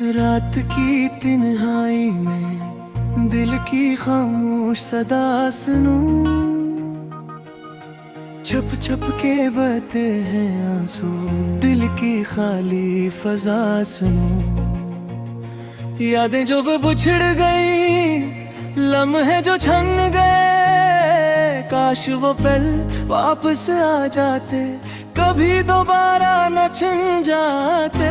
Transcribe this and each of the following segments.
रात की तन्हाई में दिल की खामोश सदा सुनूं, छुप छुप के बहते हैं आंसू, दिल की खाली फजा सुनूं। यादें जो बिछड़ गई, लम्हे जो छन गए, काश वो पल वापस आ जाते, कभी दोबारा न छिन जाते।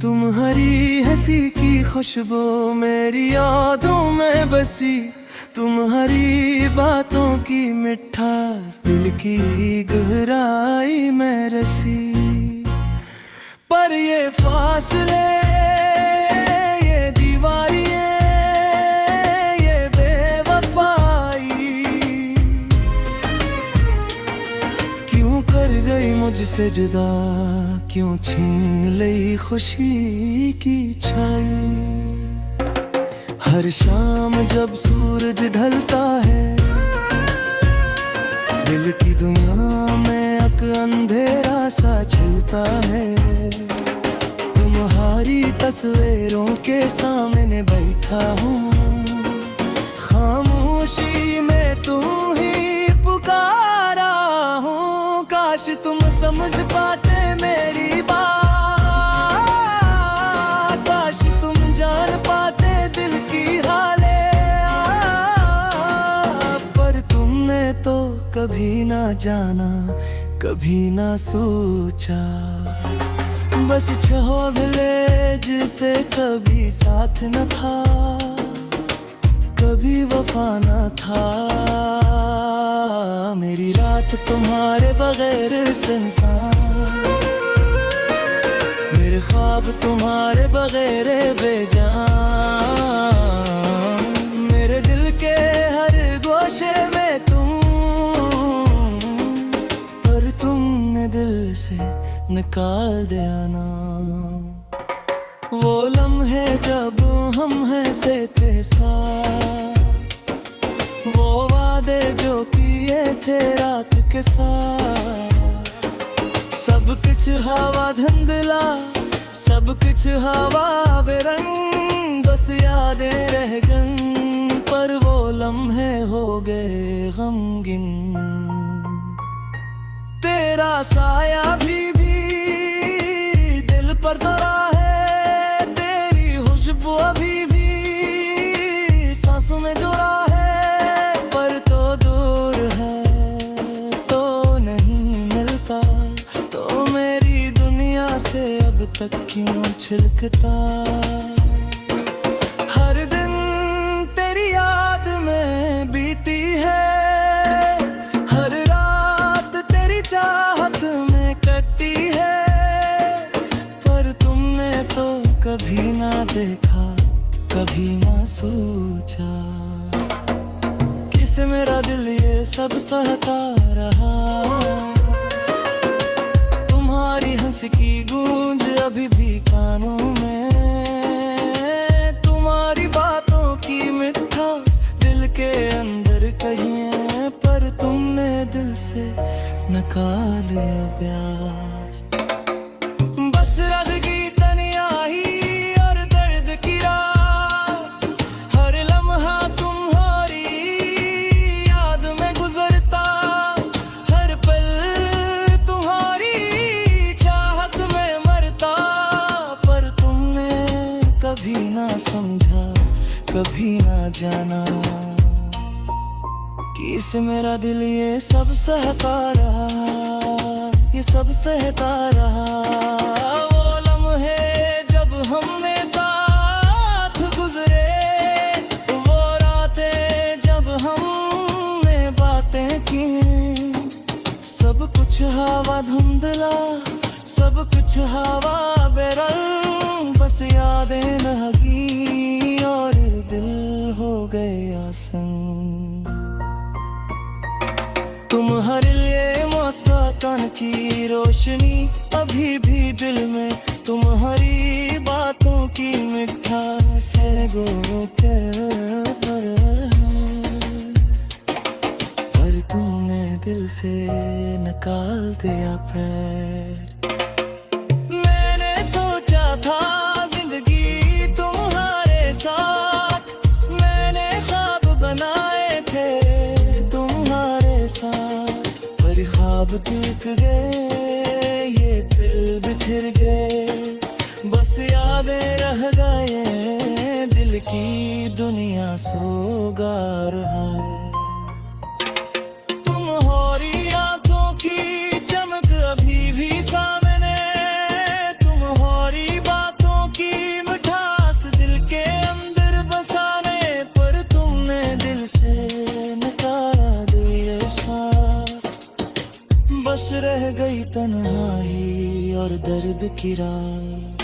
तुम्हारी हंसी की खुशबू मेरी यादों में बसी, तुम्हारी बातों की मिठास दिल की गहराई में रसी। पर ये फासले, ये दीवारियां, ये बेवफाई क्यों कर गई मुझसे जुदा, क्यों छीन ली खुशी की छाई। हर शाम जब सूरज ढलता है, दिल की दुनिया में एक अंधेरा सा छलता है। तुम्हारी तस्वीरों के सामने बैठा हूँ, खामोशी में तुम ही पुकारा हूँ। काश तुम समझ पाते मेरी बात, काश तुम जान पाते दिल की हाले। पर तुमने तो कभी ना जाना, कभी ना सोचा, बस छोड़ले जिसे कभी साथ न था, कभी वफा न था। मेरी रात तुम्हारे बगैर सुनसान, मेरे ख्वाब तुम्हारे बगैर बेजान। मेरे दिल के हर गोशे में तुम, पर तुमने दिल से निकाल दिया ना। वो लम्हे जब हम हंसे थे साथ, वो वादे जो किए थे रात के साथ, सब कुछ हवा धुंधला, सब कुछ हवा बेरंग, बस यादें रह गईं, पर वो लम्हे हो गए गमगीन। तेरा साया भी दिल पर दरा है, तेरी खुशबू अभी भी सांसों में जुड़ा है। पर तो दूर है, तो नहीं मिलता, तो मेरी दुनिया से अब तक क्यों छिलकता। हर दिन तेरी याद में बीती है, हर रात तेरी चाहत में कटी है। पर तुमने तो कभी ना देखा, कभी ना सोचा, किस मेरा दिल ये सब सहता रहा। तुम्हारी हंसी की गूंज अभी भी कानों में, तुम्हारी बातों की मिठास दिल के अंदर कहीं है। पर तुमने दिल से निकाल दिया प्यार, बस रह गई तन्हाई और दर्द की रात। हर लम्हा तुम्हारी याद में गुजरता, हर पल तुम्हारी चाहत में मरता। पर तुमने कभी ना समझा, कभी ना जाना, कि इस मेरा दिल ये सब सहता रहा, ये सब सहता रहा। वो लम्हे जब हमने साथ गुजरे, वो रातें जब हमने बातें की, सब कुछ हवा धुंधला, सब कुछ हवा बेरंग, बस यादें लगी और दिल हो गया संग। तुम्हारे लिए मुस्कान की रोशनी अभी भी दिल में, तुम्हारी बातों की मिठास है गो के पर तुमने दिल से निकाल दिया पैर। मैंने सोचा था ख्वाब टूट गए, ये दिल बिखर गए, बस यादें रह गए, दिल की दुनिया सोगार है। तुम्हारी आंखों की चमक अभी भी सामने, तुम्हारी बातों की मिठास दिल के अंदर बसाने, पर तुमने दिल से नकारा दिए साथ, बस रह गई तन्हाई और दर्द की रात।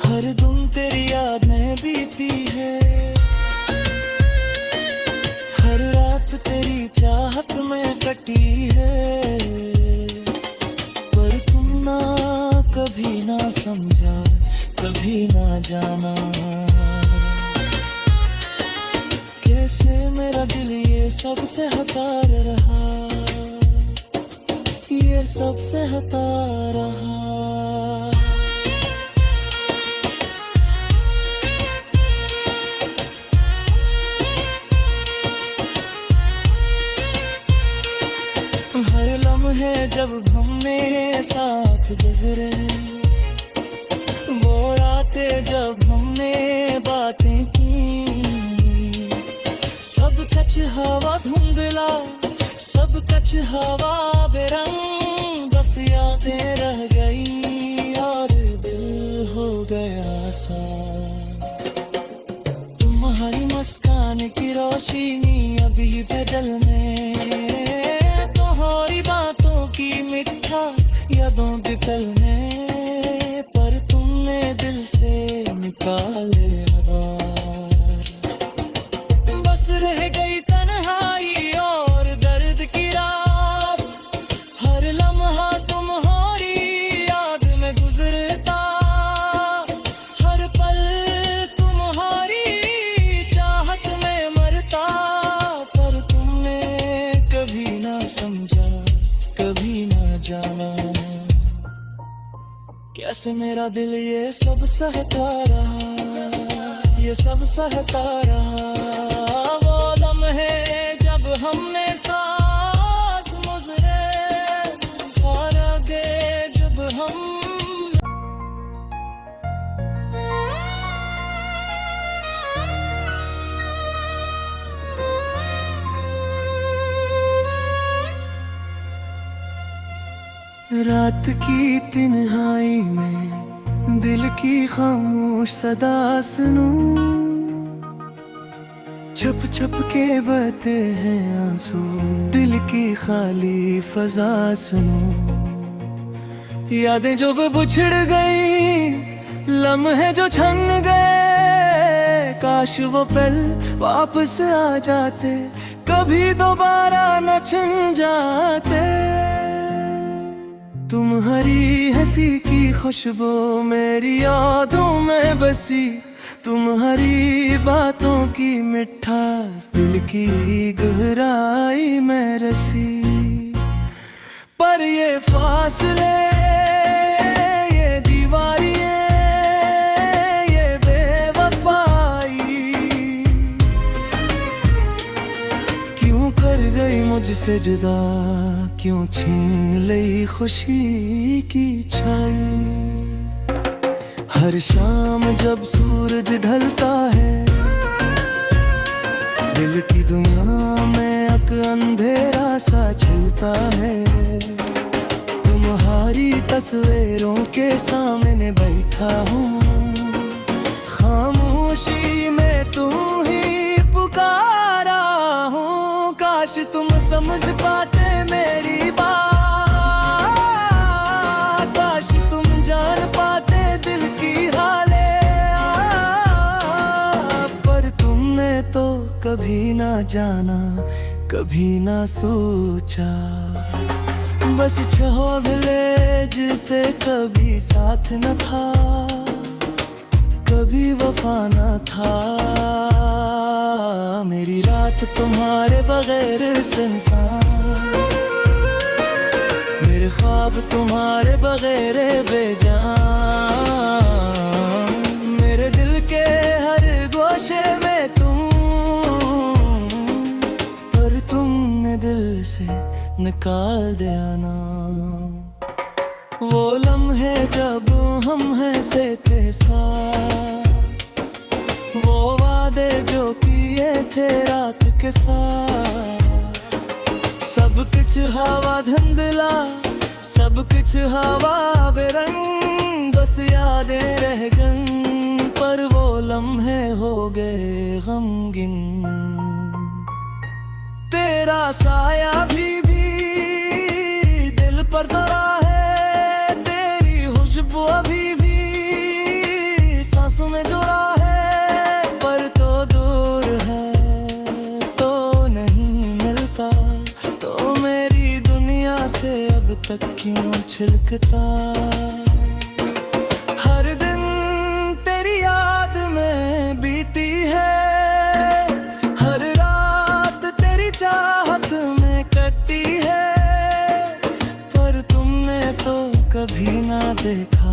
हर दिन तेरी याद में बीती है, हर रात तेरी चाहत में कटी है, पर तुम ना कभी ना समझा, कभी ना जाना, कैसे मेरा दिल ये सब सहता रहा, ये सब सहता रहा। हर लम्हे जब हमने साथ गुजरे, वो रातें जब हमने बातें की, सब कच हवा धुंधला, सब कच हवा बेरंग, बस यादें रह गई और दिल हो गया सा। तुम्हारी मुस्कान की रोशनी अभी भी में, तुम्हारी बातों की मिठास यादों के तल में, पर तुमने दिल से निकाले हार, बस रह गई तन्हाई और दर्द की रात। हर लम्हा तुम्हारी याद में गुजरता, हर पल तुम्हारी चाहत में मरता, पर तुमने कभी ना समझा, कभी ना जाना, कैसे मेरा दिल ये सब सहता रहा, ये सब सहता रहा। वो लम्हे जब हमने साथ गुजरे, और आगे जब हम रात की तन्हाई में दिल की खामोश सदा सुनूं, छुप छुप के बहते हैं आंसू, दिल की खाली फजा सुनूं। यादें जो बिछड़ गई, लम्हे जो छन गए, काश वो पल वापस आ जाते, कभी दोबारा न छिन जाते। तुम्हारी हंसी की खुशबू मेरी यादों में बसी, तुम्हारी बातों की मिठास दिल की गहराई में रसी, पर ये फासले, ये दीवारियां, ये बेवफाई क्यों कर गई मुझसे जुदा, क्यों छीन ली खुशी की छाई। हर शाम जब सूरज ढलता है, दिल की दुनिया में एक अंधेरा सा छलता है, तुम्हारी तस्वीरों के सामने बैठा हूँ, खामोशी में तुम ही पुकारा हूँ। काश तुम समझ पाते मेरी बात, काश तुम जान पाते दिल की हाले, पर तुमने तो कभी ना जाना, कभी ना सोचा, बस छोड़ले जिसे कभी साथ न था, कभी वफा न था। मेरी रात तुम्हारे बगैर सुनसान, मेरे ख्वाब तुम्हारे बगैर बेजान, मेरे दिल के हर गोशे में तुम, पर तुमने दिल से निकाल दे आना। वो लम्हे जब हम हंसे थे साथ, वो वादे जो किए थे रात के साथ, सब कुछ हवा धुंधला, सब कुछ हवा बेरंग, बस यादें रह गईं पर वो लम्हे हो गए गमगीन। तेरा साया भी दिल पर दरा है, तेरी खुशबू अभी भी सांसों में जुड़ा है, पर तो दूर है तो नहीं मिलता, तो मेरी दुनिया से अब तक क्यों छिलकता। हर दिन तेरी याद में बीती है, हर रात तेरी चाहत में कटी है, पर तुमने तो कभी ना देखा,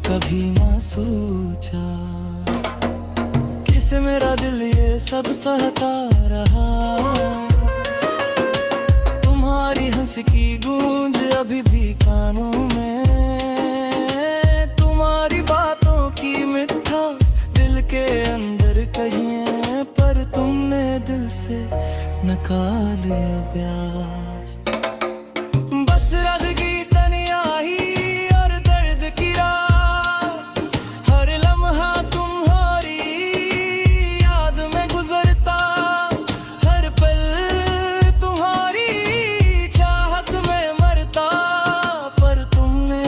कभी ना सोचा, किसे मेरा दिल ये सब सहता रहा। तुम्हारी हंस की गूंज अभी भी कानों में, तुम्हारी बातों की मिठास दिल के अंदर कहीं है, पर तुमने दिल से निकाल दिया प्यार। बस रह गई तन्हाई और दर्द की रात, हर लम्हा तुम्हारी याद में गुजरता, हर पल तुम्हारी चाहत में मरता, पर तुमने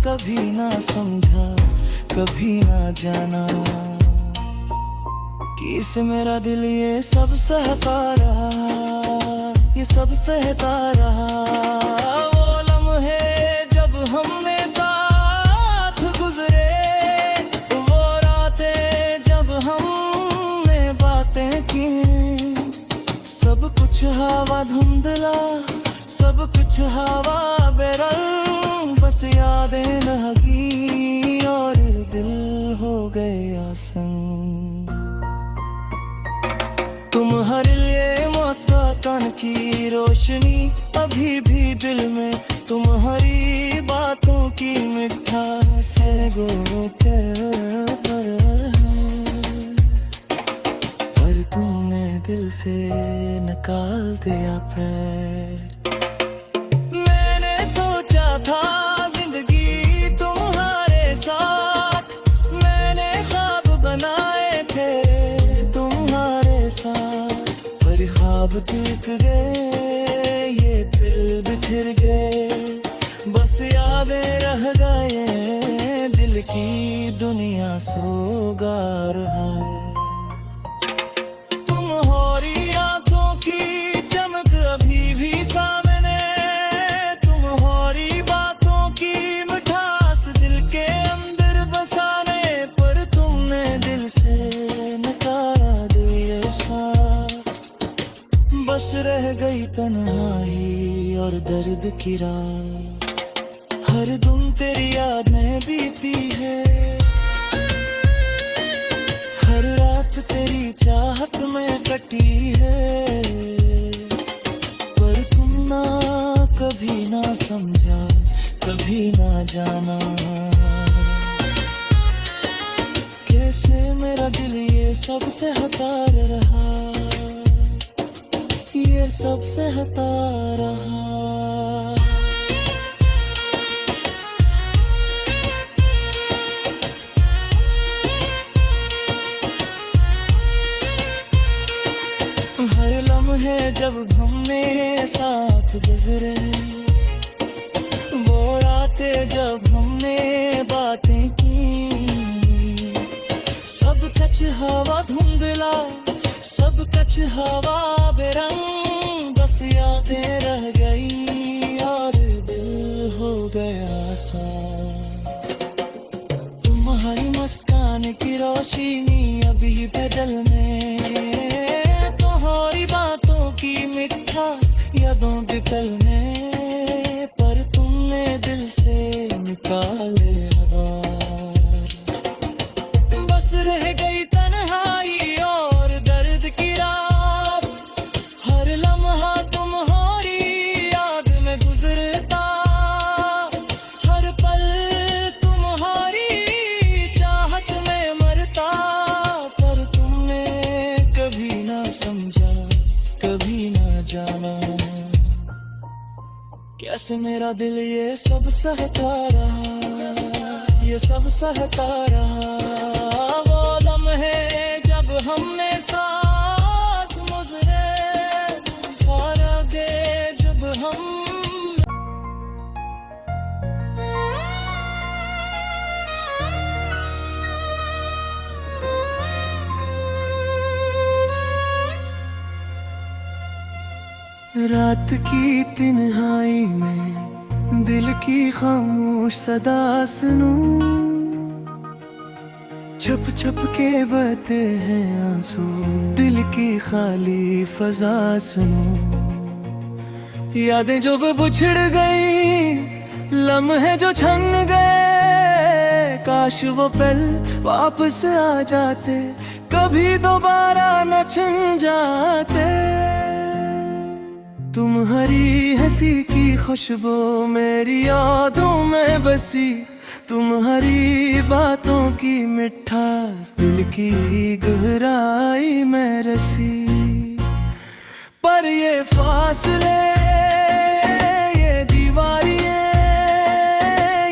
कभी ना समझा, कभी ना जाना, कि इस मेरा दिल ये सब सहता रहा, ये सब सहता रहा। वो लम्हे जब हमने साथ गुजरे, वो रातें जब हमने बातें की, सब कुछ हवा धुंधला, सब कुछ हवा बेरंग, बस यादें रह गई और दिल हो गया संग। तुम्हारे लिए मुस्कान की रोशनी अभी भी दिल में, तुम्हारी बातों की मिठास है गोटे पर तुमने दिल से निकाल दिया पैर। मैंने सोचा था जिंदगी तुम्हारे साथ, मैंने ख्वाब बनाए थे तुम्हारे साथ, पर ख्वाब टूट गए, ये दिल बिखर गए, बस यादें रह गए, दिल की दुनिया सोगार है। तुम्हारी आंखों की चमक अभी भी सामने, तुम्हारी बातों की मिठास दिल के अंदर बसाने, पर तुमने दिल से निकाला दिए साथ। बस रह गई तन्हाई और दर्द की रात, हर दिन तेरी याद में बीती है, हर रात तेरी चाहत में कटी है, पर तुम ना कभी ना समझा, कभी ना जाना, कैसे मेरा दिल ये सब सहता रहा, ये सब सहता रहा। हर लम्हे जब हमने साथ गुजरे, वो रातें जब हमने बातें की, सब कुछ हवा धुंधला, सब कुछ हवा बेरंग, बस यादें रह गई और दिल हो गया सा। तुम्हारी मुस्कान की रोशनी अभी भी जल में, तुम्हारी बातों की मिठास यादों के पल में, पर तुमने दिल से निकाले आवाज़। बस रह गई तन्हाई और दर्द की रात, हर लम्हा तुम्हारी याद किस मेरा दिल ये सब सहता रहा, ये सब सहता रहा। वो लम्हे जब हमने साथ गुज़रे, फारगे जब हम रात की तन्हाई में दिल की खामोश सदा सुनूं, छुप छुप के बहते हैं आंसू, दिल की खाली फजा सुनूं। यादें जो बिछड़ गई, लम्हे जो छन गए, काश वो पल वापस आ जाते, कभी दोबारा न छिन जाते। तुम्हारी हंसी की खुशबू मेरी यादों में बसी, तुम्हारी बातों की मिठास दिल की गहराई में रसी। पर ये फासले, ये दीवारियां,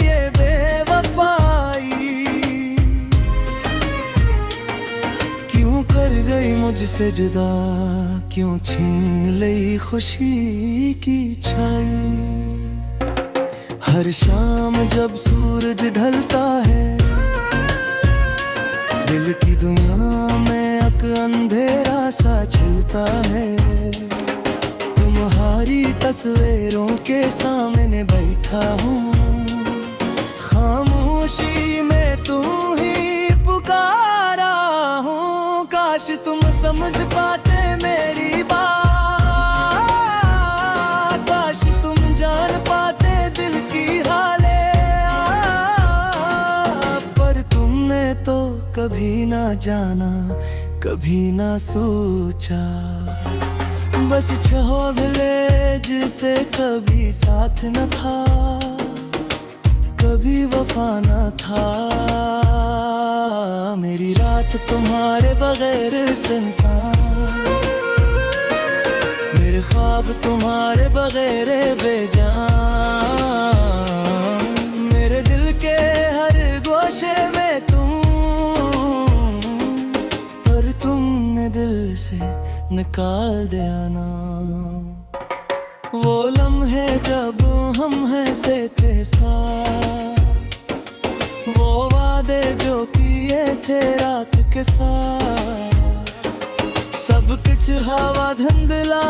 ये बेवफाई क्यों कर गई मुझसे जुदा, क्यों छीन ली खुशी की छाई। हर शाम जब सूरज ढलता है, दिल की दुनिया में एक अंधेरा सा छलता है। तुम्हारी तस्वीरों के सामने बैठा हूँ, खामोशी में तुम ही पुकारा हूँ। काश तुम समझ पाते मेरी बात, काश तुम जान पाते दिल की हाले। पर तुमने तो कभी ना जाना, कभी ना सोचा, बस छोड़ले जिसे कभी साथ न था, कभी वफा न था। मेरी रात तुम्हारे बगैर सुनसान, मेरे ख्वाब तुम्हारे बगैर बेजान। मेरे दिल के हर गोशे में तुम, पर तुमने दिल से निकाल दिया ना। वो लम्हे जब हम हंसे थे साथ, वो वादे जो किए थे रात के साथ, सब कुछ हवा धुंधला,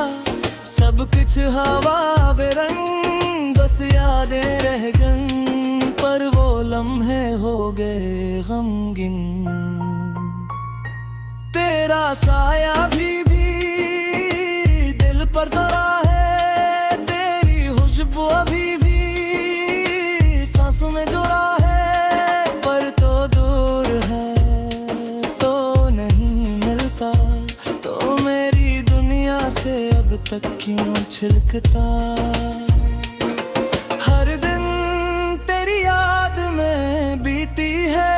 सब कुछ हवा बेरंग, बस यादें रह गईं, पर वो लम्हे हो गए गमगीन। तेरा साया भी दिल पर दरा है, तेरी खुशबू अभी भी सांसों में जुड़ा है, पर तो दूर है तो नहीं मिलता, तो मेरी दुनिया से अब तक क्यों छिलकता। हर दिन तेरी याद में बीती है,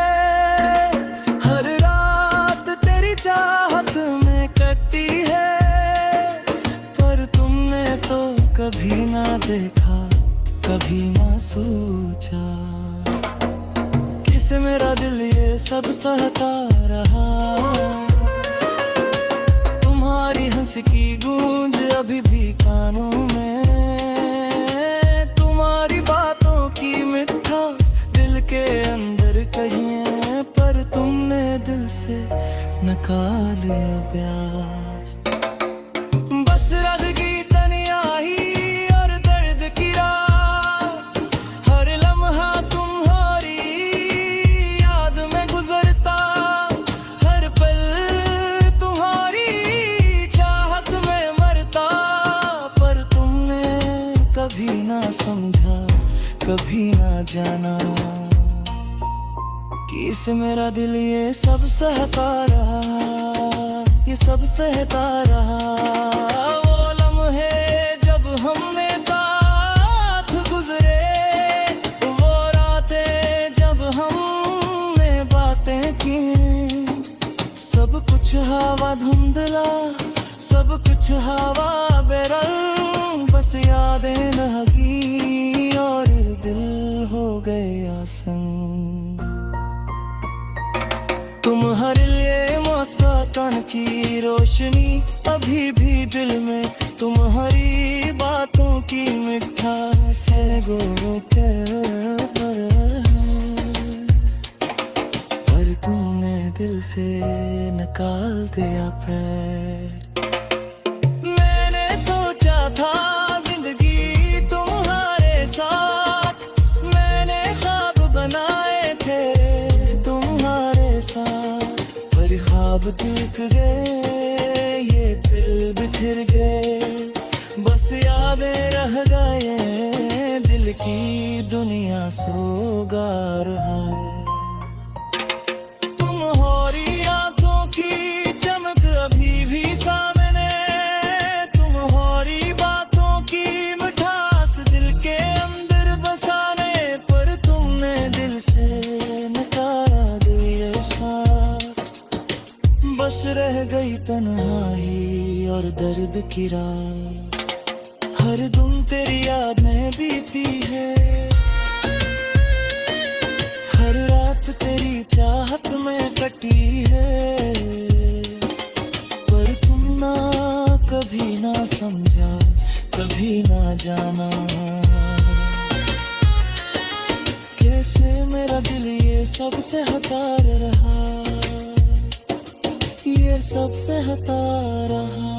हर रात तेरी चाहत में कटी है, पर तुमने तो कभी ना देखा, कभी ना सोचा, किस मेरा दिल ये सब सहता रहा। तुम्हारी हंस की गूंज अभी भी कानों में, तुम्हारी बातों की मिठास दिल के अंदर कहीं है, पर तुमने दिल से निकाल दिया प्यार। बस रह गई तन्हाई और दर्द की रात, हर लम्हा तुम्हारी याद में गुजरता, हर पल तुम्हारी चाहत में मरता, पर तुमने कभी ना समझा, कभी ना जाना, कि इस मेरा दिल ये सब सहता रहा, ये सब सहता रहा। वो लम्हे जब हमने साथ गुजरे, वो रातें जब हमने बातें की, सब कुछ हवा धुंधला, सब कुछ हवा बेरंग, बस यादें नगी और दिल हो गया संग। तुम्हारे लिए मौसम की रोशनी अभी भी दिल में, तुम्हारी बातों की मिठास है गोरों के पर तुमने दिल से निकाल दिया पैर। मैंने सोचा था जिंदगी तुम्हारे साथ, मैंने ख्वाब बनाए थे तुम्हारे साथ, पर ख्वाब टूट गए, ये दिल बिखर गए, बस यादें रह गए, दिल की दुनिया सोगार है। तुम्हारी आंखों की चमक अभी भी सामने, तुम्हारी बातों की मिठास दिल के अंदर बसाने, पर तुमने दिल से निकाला दिए साथ, बस रह गई तन्हाई और दर्द की रात। हर दिन तेरी याद में बीती है, हर रात तेरी चाहत में कटी है, पर तुम ना कभी ना समझा, कभी ना जाना, कैसे मेरा दिल ये सब सहता रहा, ये सब सहता रहा।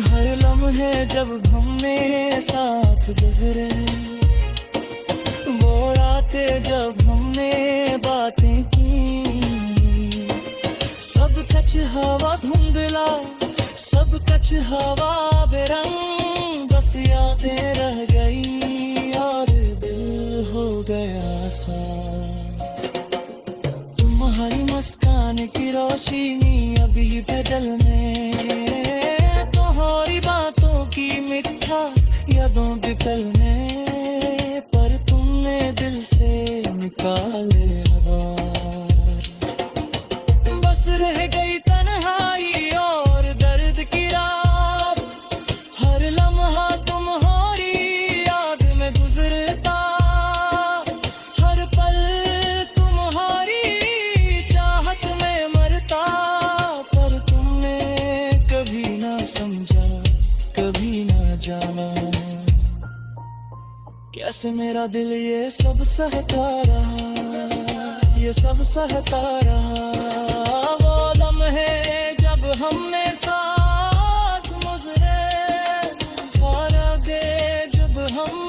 हर लम्हे जब हमने साथ गुजरे, वो रातें जब हमने बातें की, सब कच हवा धुंधला, सब कच हवा बेरंग, बस यादें रह गई और दिल हो गया सा। तुम्हारी मुस्कान की रोशनी अभी भी दिल में, तुम्हारी बातों की मिठास यादों भी पल में, पर तुमने दिल से निकाले बार, बस रह गई तन्हाई और दर्द की रात। हर लम्हा तुम्हारी याद में गुजरता, हर पल तुम्हारी चाहत में मरता, पर तुमने कभी ना समझा, कभी ना जाना, कैसे मेरा दिल ये सब सहता रहा, ये सब सहता रहा। वो लम्हे जब हमने साथ गुजरे, फारगे जब हम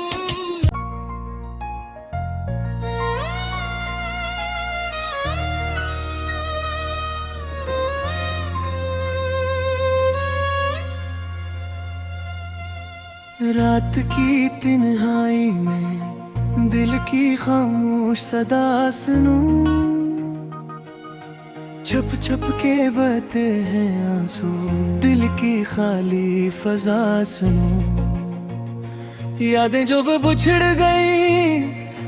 रात की तन्हाई में दिल की खामोश सदा सुनूं, छुप छुप के बहते हैं आंसू, दिल की खाली फजा सुनूं। यादें जो बिछड़ गई,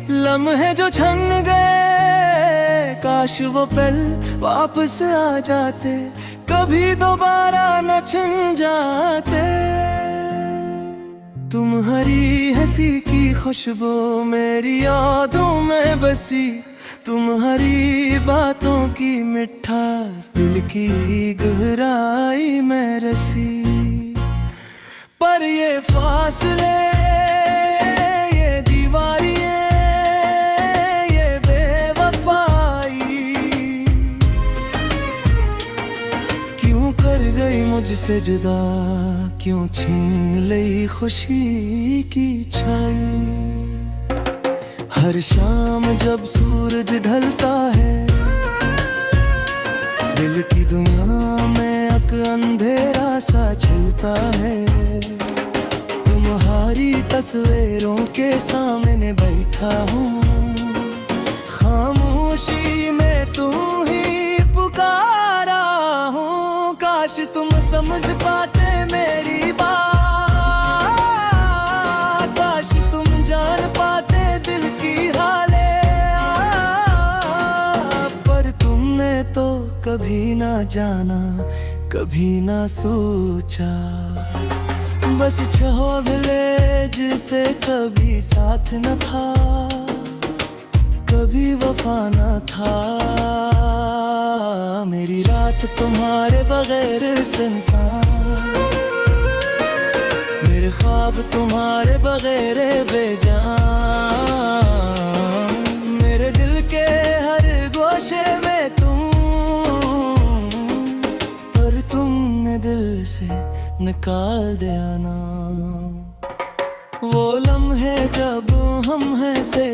लम्हे जो छन गए, काश वो पल वापस आ जाते, कभी दोबारा न छिन जाते। तुम्हारी हंसी की खुशबू मेरी यादों में बसी, तुम्हारी बातों की मिठास दिल की गहराई में रसी, पर ये फासले, ये दीवारियां, ये बेवफाई क्यों कर गई मुझसे जुदा, क्यों छीन लई खुशी की छाई। हर शाम जब सूरज ढलता है, दिल की दुनिया में एक अंधेरा सा छलता है। तुम्हारी तस्वीरों के सामने बैठा हूँ, खामोशी में तुम ही पुकारा हूँ। काश तुम समझ पाते मेरी बात, काश कभी ना जाना, कभी ना सोचा। बस विलेज से कभी साथ न था, कभी वफा न था। मेरी रात तुम्हारे बगैर सुनसान, मेरे ख्वाब तुम्हारे बगैर बेजान। मेरे दिल के हर गोशे में तुम, पर तुमने दिल से निकाल दिया ना। वो लम्हे जब हम हैं से